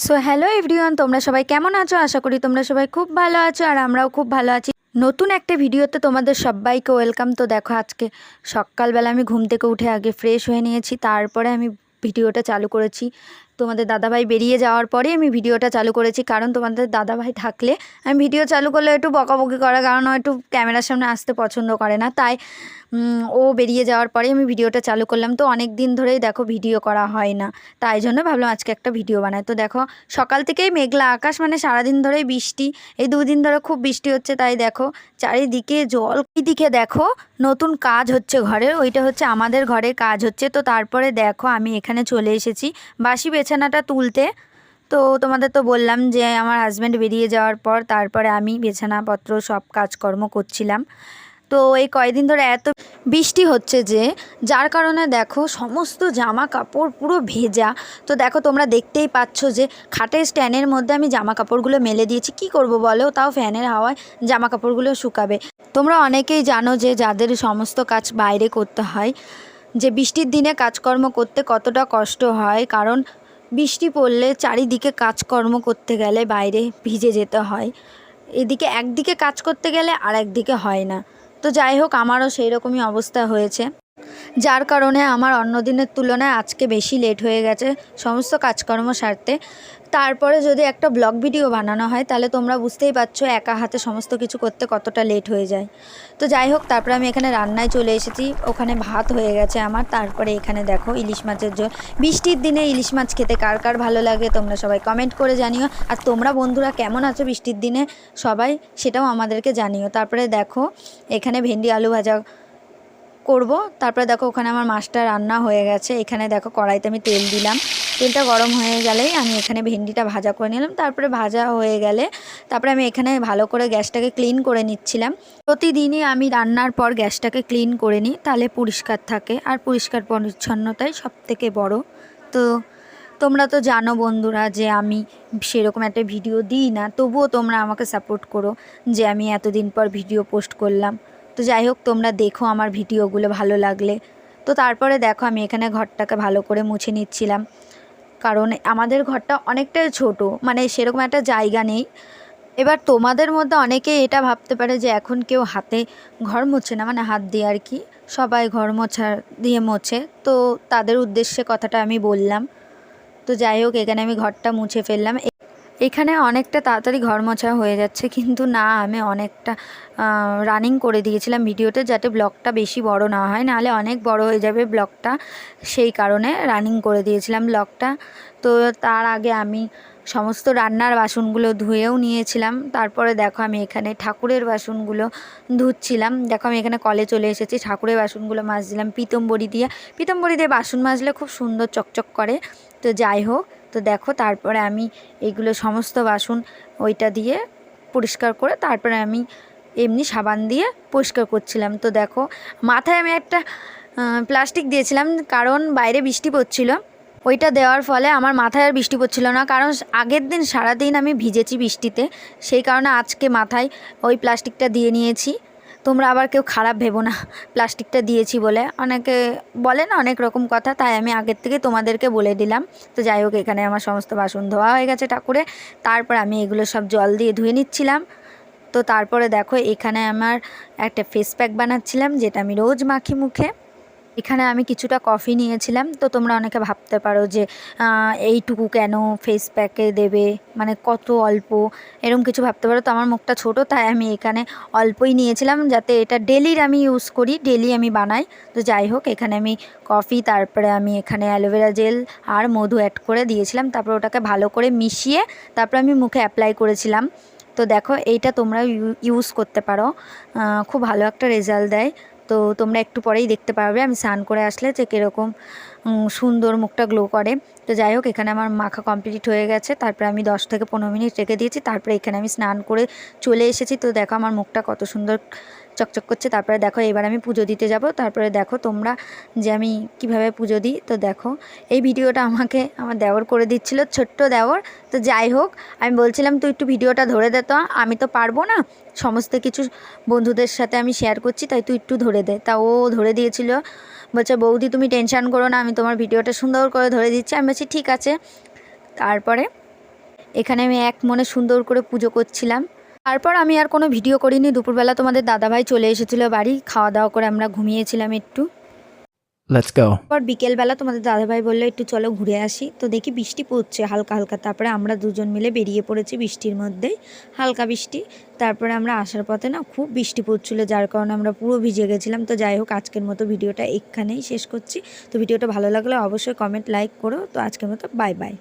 So hello everyone, তোমরা সবাই কেমন আছো? আশা করি তোমরা সবাই খুব ভালো আছো আর আমরাও খুব ভালো আছি। নতুন একটা ভিডিওতে তোমাদের সবাইকে ওয়েলকাম। তো দেখো, আজকে সকালবেলা আমি ঘুম থেকে উঠে আগে ফ্রেশ হয়ে নিয়েছি, তারপরে আমি ভিডিওটা চালু করেছি। তোমাদের দাদাভাই বেরিয়ে যাওয়ার পরে আমি ভিডিওটা চালু করেছি, কারণ তোমাদের দাদাভাই থাকলে আমি ভিডিও চালু করলে একটু বকাবকি করে, কারণ ও একটু ক্যামেরার সামনে আসতে পছন্দ করে না। তাই ও বেরিয়ে যাওয়ার পরে আমি ভিডিওটা চালু করলাম। তো অনেক দিন ধরেই দেখো ভিডিও করা হয় না, তাই জন্য ভাবলাম আজকে একটা ভিডিও বানাই। তো দেখো, সকাল থেকেই মেঘলা আকাশ, মানে সারাদিন ধরেই বৃষ্টি। এই দুদিন ধরে খুব বৃষ্টি হচ্ছে, তাই দেখো চারিদিকে জল। দিকে দেখো নতুন কাজ হচ্ছে ঘরের, ওইটা হচ্ছে আমাদের ঘরে কাজ হচ্ছে। তো তারপরে দেখো আমি এখানে চলে এসেছি বাসি বিছানাটা তুলতে। তো তোমাদের তো বললাম যে আমার হাজব্যান্ড বেরিয়ে যাওয়ার পর তারপরে আমি বিছানাপত্র সব কাজকর্ম করছিলাম। তো এই কয়দিন ধরে এত বৃষ্টি হচ্ছে যে যার কারণে দেখো সমস্ত জামা কাপড় পুরো ভেজা। তো দেখো তোমরা দেখতেই পাচ্ছ যে খাটের স্ট্যান্ডের মধ্যে আমি জামা কাপড়গুলো মেলে দিয়েছি। কি করব বলো, তাও ফ্যানের হাওয়ায় জামা কাপড়গুলো শুকাবে। তোমরা অনেকেই জানো যে যাদের সমস্ত কাজ বাইরে করতে হয়, যে বৃষ্টির দিনে কাজকর্ম করতে কতটা কষ্ট হয়। কারণ বৃষ্টি পড়লে চারিদিকে কাজকর্ম করতে গেলে বাইরে ভিজে যেতে হয়, এদিকে একদিকে কাজ করতে গেলে আর একদিকে হয় না। তো যাই হোক, আমারও সেই রকমই অবস্থা হয়েছে, যার কারণে আমার অন্য দিনের তুলনায় আজকে বেশি লেট হয়ে গেছে সমস্ত কাজকর্ম সারতে। তারপরে যদি একটা ব্লগ ভিডিও বানানো হয় তাহলে তোমরা বুঝতেই পারছো একা হাতে সমস্ত কিছু করতে কতটা লেট হয়ে যায়। তো যাই হোক, তারপরে আমি এখানে রান্নায় চলে এসেছি। ওখানে ভাত হয়ে গেছে আমার। তারপরে এখানে দেখো ইলিশ মাছের ঝোল। বৃষ্টির দিনে ইলিশ মাছ খেতে কার কার ভালো লাগে তোমরা সবাই কমেন্ট করে জানিও। আর তোমরা বন্ধুরা কেমন আছো বৃষ্টির দিনে সবাই, সেটাও আমাদেরকে জানিও। তারপরে দেখো এখানে ভেন্ডি আলু ভাজা করব। তারপরে দেখো ওখানে আমার মাছটা রান্না হয়ে গেছে। এখানে দেখো কড়াইতে আমি তেল দিলাম, তেলটা গরম হয়ে গেলেই আমি এখানে ভেন্ডিটা ভাজা করে নিলাম। তারপরে ভাজা হয়ে গেলে তারপরে আমি এখানে ভালো করে গ্যাসটাকে ক্লিন করে নিচ্ছিলাম। প্রতিদিনই আমি রান্নার পর গ্যাসটাকে ক্লিন করে নিই, তাহলে পরিষ্কার থাকে, আর পরিষ্কার পরিচ্ছন্নতাই সবথেকে বড়। তো তোমরা তো জানো বন্ধুরা যে আমি সেরকম একটা ভিডিও দিই না, তবুও তোমরা আমাকে সাপোর্ট করো যে আমি এতদিন পর ভিডিও পোস্ট করলাম। তো যাই হোক, তোমরা দেখো আমার ভিডিওগুলো ভালো লাগলে। তো তারপরে দেখো আমি এখানে ঘরটাকে ভালো করে মুছে নিচ্ছিলাম, কারণ আমাদের ঘরটা অনেকটাই ছোট, মানে সেরকম একটা জায়গা নেই। এবার তোমাদের মধ্যে অনেকে এটা ভাবতে পারে যে এখন কেউ হাতে ঘর মোছে না, মানে হাত দিয়ে আর কি, সবাই ঘর মোছা দিয়ে মোছে। তো তাদের উদ্দেশ্যে কথাটা আমি বললাম। তো যাই হোক, এখানে আমি ঘরটা মুছে ফেললাম। এখানে অনেকটা তাড়াতাড়ি ঘর মোছা হয়ে যাচ্ছে, কিন্তু না, আমি অনেকটা রানিং করে দিয়েছিলাম ভিডিওতে, যাতে ব্লগটা বেশি বড় না হয়, নাহলে অনেক বড় হয়ে যাবে ব্লগটা। সেই কারণে রানিং করে দিয়েছিলাম ব্লগটা। তো তার আগে আমি সমস্ত রান্নার বাসনগুলো ধুয়েও নিয়েছিলাম। তারপরে দেখো আমি এখানে ঠাকুরের বাসনগুলো ধুচ্ছিলাম। দেখো আমি এখানে কলে চলে এসেছি, ঠাকুরের বাসনগুলো মাজছিলাম পিতম্বরী দিয়ে। পিতম্বরী দিয়ে বাসন মাজলে খুব সুন্দর চকচক করে। তো যাই হোক, তো দেখো তারপরে আমি এইগুলো সমস্ত বাসন ওইটা দিয়ে পরিষ্কার করে তারপরে আমি এমনি সাবান দিয়ে পরিষ্কার করছিলাম। তো দেখো মাথায় আমি একটা প্লাস্টিক দিয়েছিলাম, কারণ বাইরে বৃষ্টি পড়ছিল। ওইটা দেওয়ার ফলে আমার মাথায় আর বৃষ্টি পড়ছিল না, কারণ আগের দিন সারাদিন আমি ভিজেছি বৃষ্টিতে, সেই কারণে আজকে মাথায় ওই প্লাস্টিকটা দিয়ে নিয়েছি। তোমরা আবার কেউ খারাপ ভেবো না প্লাস্টিকটা দিয়েছি বলে, অনেকে বলে না অনেক রকম কথা, তাই আমি আগের থেকে তোমাদেরকে বলে দিলাম। তো যাই হোক, এখানে আমার সমস্ত বাসন ধোয়া হয়ে গেছে ঠাকুরে। তারপর আমি এগুলো সব জল দিয়ে ধুয়ে নিচ্ছিলাম। তো তারপরে দেখো এখানে আমার একটা ফেস প্যাক বানাচ্ছিলাম, যেটা আমি রোজ মাখি মুখে। এখানে আমি কিছুটা কফি নিয়েছিলাম। তো তোমরা অনেকে ভাবতে পারো যে এইটুকু কেন ফেস প্যাকে দেবে, মানে কত অল্প, এরকম কিছু ভাবতে পারো। তো আমার মুখটা ছোট, তাই আমি এখানে অল্পই নিয়েছিলাম, যাতে এটা ডেলির আমি ইউজ করি, ডেলি আমি বানাই। তো যাই হোক, এখানে আমি কফি, তারপরে আমি এখানে অ্যালোভেরা জেল আর মধু অ্যাড করে দিয়েছিলাম। তারপর ওটাকে ভালো করে মিশিয়ে তারপর আমি মুখে অ্যাপ্লাই করেছিলাম। তো দেখো এইটা তোমরা ইউজ করতে পারো, খুব ভালো একটা রেজাল্ট দেয়। তো তোমরা একটু পরেই দেখতে পারবে আমি স্নান করে আসলে যে কীরকম সুন্দর মুখটা গ্লো করে। তো যাই হোক, এখানে আমার মাখা কমপ্লিট হয়ে গেছে। তারপরে আমি 10 থেকে 15 মিনিট রেখে দিয়েছি। তারপরে এখানে আমি স্নান করে চলে এসেছি। তো দেখো আমার মুখটা কত সুন্দর চকচক করছে। তারপরে দেখো এবার আমি পুজো দিতে যাব। তারপরে দেখো তোমরা যে আমি কিভাবে পুজো দিই। তো দেখো এই ভিডিওটা আমাকে আমার দেওর করে দিচ্ছিল, ছোট্ট দেওর। তো যাই হোক, আমি বলছিলাম তুই একটু ভিডিওটা ধরে দে, তো আমি তো পারবো না, সমস্ত কিছু বন্ধুদের সাথে আমি শেয়ার করছি, তাই তুই একটু ধরে দে। তা ও ধরে দিয়েছিল, বলছে বৌদি তুমি টেনশান করো না, আমি তোমার ভিডিওটা সুন্দর করে ধরে দিচ্ছি। আমি বলছি ঠিক আছে। তারপরে এখানে আমি এক মনে সুন্দর করে পুজো করছিলাম। তারপর আমি আর কোনো ভিডিও করিনি। দুপুরবেলা তোমাদের দাদাভাই চলে এসেছিলো বাড়ি, খাওয়া দাওয়া করে আমরা ঘুমিয়েছিলাম একটু। Let's go. পর বিকেলবেলা তোমাদের দাদাভাই বললো একটু চলো ঘুরে আসি, তো দেখি বৃষ্টি পড়ছে হালকা হালকা। তারপরে আমরা দুজন মিলে বেরিয়ে পড়েছি বৃষ্টির মধ্যেই, হালকা বৃষ্টি। তারপরে আমরা আসার পথে না খুব বৃষ্টি পড়ছিল, যার কারণে আমরা পুরো ভিজে গেছিলাম। তো যাই হোক, আজকের মতো ভিডিওটা এখানেই শেষ করছি। তো ভিডিওটা ভালো লাগলে অবশ্যই কমেন্ট লাইক করো। তো আজকের মতো বাই বাই।